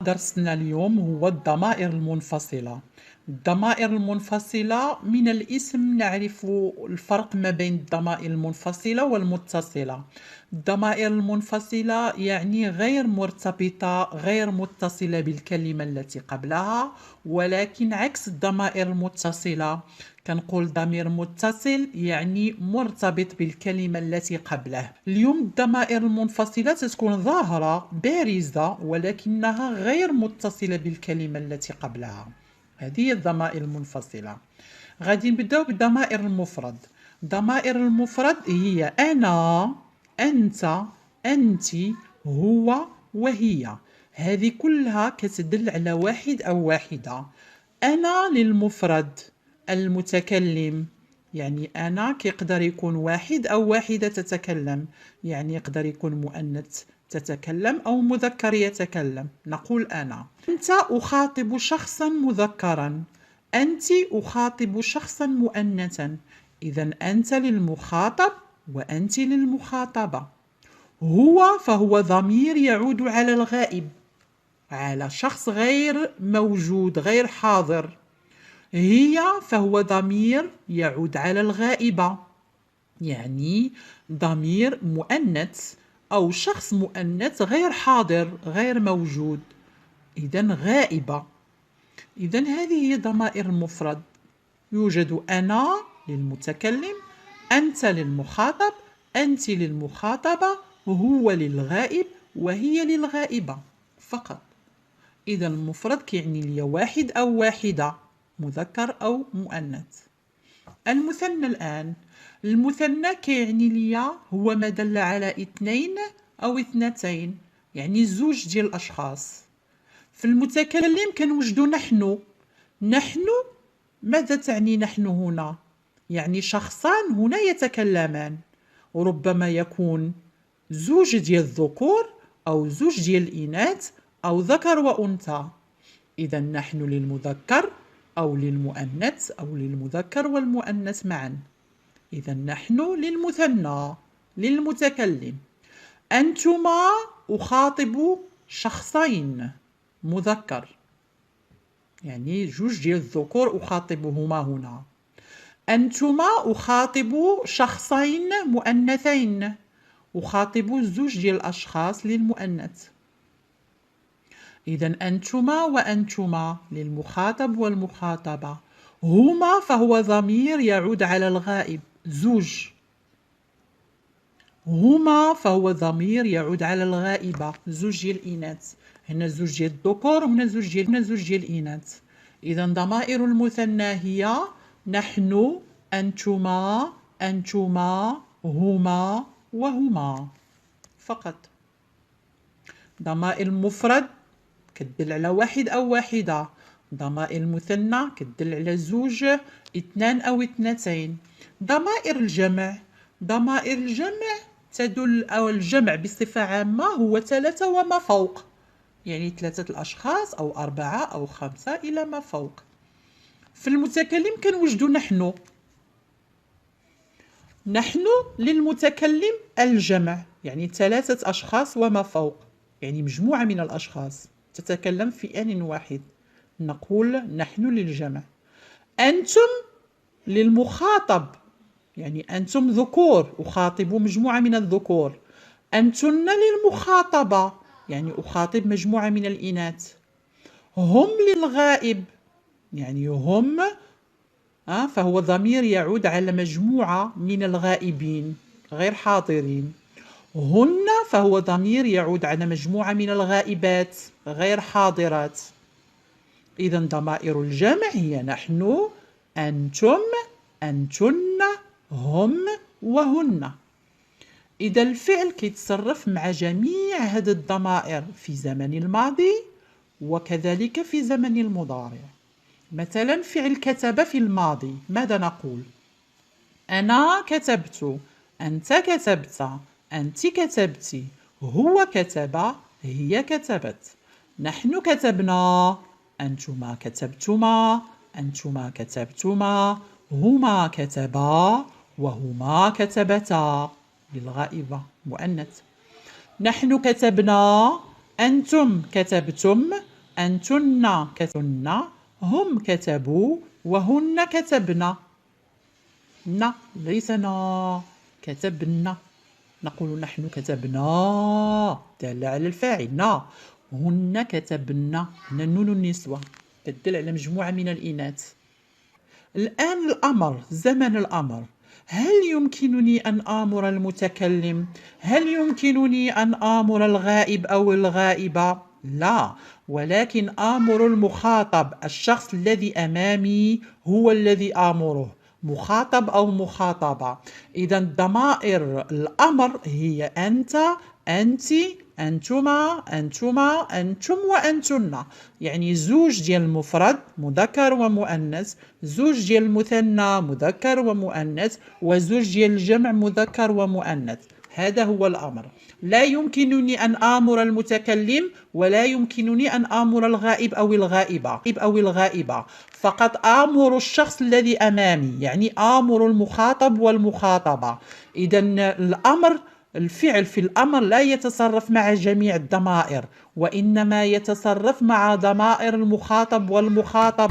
درسنا اليوم هو الضمائر المنفصلة. الضمائر المنفصلة من الاسم نعرف الفرق ما بين الضمائر المنفصلة والمتصلة. الضمائر المنفصلة يعني غير مرتبطة، غير متصلة بالكلمة التي قبلها، ولكن عكس الضمائر المتصلة كنقول ضمير متصل يعني مرتبط بالكلمة التي قبله. اليوم الضمائر المنفصلة تكون ظاهرة بارزة ولكنها غير متصلة بالكلمة التي قبلها. هذه هي الضمائر المنفصلة. غادي نبداو بالضمائر المفرد. الضمائر المفرد هي أنا، أنت، أنت، هو وهي. هذه كلها كتدل على واحد أو واحدة. أنا للمفرد المتكلم، يعني أنا كيقدر يكون واحد أو واحدة تتكلم، يعني يقدر يكون مؤنث تتكلم أو مذكر يتكلم. نقول أنا. أنت أخاطب شخصا مذكرا، أنت أخاطب شخصا مؤنثا. إذا أنت للمخاطب وأنت للمخاطبة. هو فهو ضمير يعود على الغائب، على شخص غير موجود غير حاضر. هي فهو ضمير يعود على الغائبة، يعني ضمير مؤنث أو شخص مؤنث غير حاضر غير موجود، إذن غائبة. إذن هذه هي ضمائر المفرد. يوجد أنا للمتكلم، أنت للمخاطب، أنت للمخاطبة، هو للغائب، وهي للغائبة فقط. إذا المفرد كيعني لي واحد أو واحدة، مذكر أو مؤنث. المثنى الآن، المثنى كيعني لي هو ما دل على اثنين أو اثنتين، يعني زوج ديال الأشخاص. في المتكلم كنوجدو نحن. نحن ماذا تعني نحن هنا؟ يعني شخصان هنا يتكلمان، وربما يكون زوج ديال الذكور أو زوج ديال الإناث أو ذكر وأنثى. إذا نحن للمذكر أو للمؤنث أو للمذكر والمؤنث معا. إذا نحن للمثنى للمتكلم. أنتما أخاطب شخصين مذكر، يعني جوج ديال الذكور أخاطبهما هنا. أنتما أخاطب شخصين مؤنثين، أخاطب زوج ديال الأشخاص للمؤنث. إذا أنتما وأنتما للمخاطب والمخاطبة. هما فهو ضمير يعود على الغائب، زوج. هما فهو ضمير يعود على الغائبة، زوج ديال الإناث. هنا زوج ديال الذكور وهنا زوج ديال الإناث. إذا ضمائر المثنى هي نحن، أنتما، أنتما، هما وهما فقط. ضمائر المفرد كتدل على واحد أو واحدة. ضمائر المثنى كتدل على زوج، اثنان أو اثنتين. ضمائر الجمع، ضمائر الجمع تدل، أو الجمع بصفة عامة هو ثلاثة وما فوق، يعني ثلاثة الأشخاص أو أربعة أو خمسة إلى ما فوق. في المتكلم كنوجدو نحن. نحن للمتكلم الجمع، يعني ثلاثة أشخاص وما فوق، يعني مجموعة من الأشخاص تتكلم في آن واحد. نقول نحن للجمع. أنتم للمخاطب، يعني أنتم ذكور، أخاطب مجموعة من الذكور. أنتن للمخاطبة، يعني أخاطب مجموعة من الإناث. هم للغائب، يعني هم فهو ضمير يعود على مجموعة من الغائبين غير حاضرين. هن فهو ضمير يعود على مجموعة من الغائبات غير حاضرات. إذا ضمائر الجمع هي نحن، أنتم، أنتن، هم وهن. إذا الفعل كيتصرف مع جميع هذه الضمائر في زمن الماضي وكذلك في زمن المضارع. مثلا فعل كتب في الماضي ماذا نقول؟ أنا كتبت، أنت كتبت، أنت كتبت، هو كتب، هي كتبت. نحن كتبنا، أنتما كتبتما، أنتما كتبتما، هما كتبا، وهما كتبتا للغائبة مؤنث. نحن كتبنا، أنتم كتبتم، أنتن كتبن، هم كتبوا، وهن كتبن. ليس نا، كتبن. نقول نحن كتبنا، دالة على الفاعل. هن كتبن، هنا نون النسوة تدل على مجموعة من الإناث. الآن الأمر، زمن الأمر. هل يمكنني أن آمر المتكلم؟ هل يمكنني أن آمر الغائب أو الغائبة؟ لا، ولكن آمر المخاطب، الشخص الذي أمامي هو الذي آمره، مخاطب أو مخاطبة. إذا ضمائر الأمر هي أنت، أنت، أنتما، أنتما، أنتم وأنتن. يعني زوج ديال المفرد مذكر ومؤنث، زوج ديال المثنى مذكر ومؤنث، وزوج ديال الجمع مذكر ومؤنث. هذا هو الأمر. لا يمكنني أن آمر المتكلم، ولا يمكنني أن آمر الغائب أو الغائبة. فقط آمر الشخص الذي أمامي، يعني آمر المخاطب والمخاطبة. إذا الفعل في الأمر لا يتصرف مع جميع الضمائر، وإنما يتصرف مع ضمائر المخاطب والمخاطب.